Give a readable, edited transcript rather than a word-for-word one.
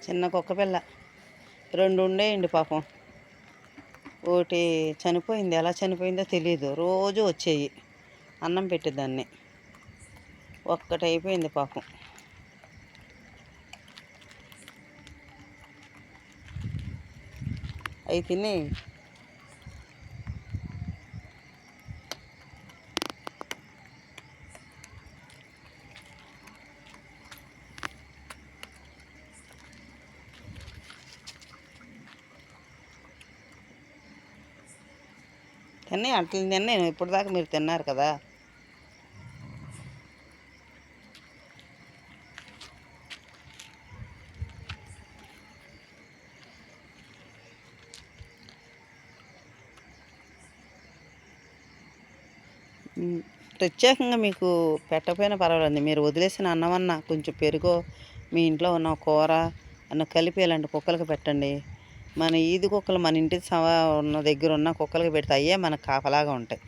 చిన్న కుక్క పిల్ల 2 ఉండేయండి పాపం. ఒకటి చనిపోయింది. ఎలా చనిపోయిందో తెలీదు. రోజు వచ్చేయి అన్నం పెట్టేదాన్ని. ఒక్కటైపోయింది పాపం. అవి తిని అట్లా తిన్నాను. ఇప్పుడు దాకా మీరు తిన్నారు కదా. ప్రత్యేకంగా మీకు పెట్టకపోయినా పర్వాలేదు. మీరు వదిలేసిన అన్నమన్నా కొంచెం పెరుగో మీ ఇంట్లో ఉన్న కూర అన్న కలిపి ఇలాంటి కుక్కలకి పెట్టండి. మన ఈది కుక్కలు మన ఇంటి ఉన్న దగ్గర ఉన్న కుక్కలకి పెడితే అయ్యే మనకు కాపలాగా ఉంటాయి.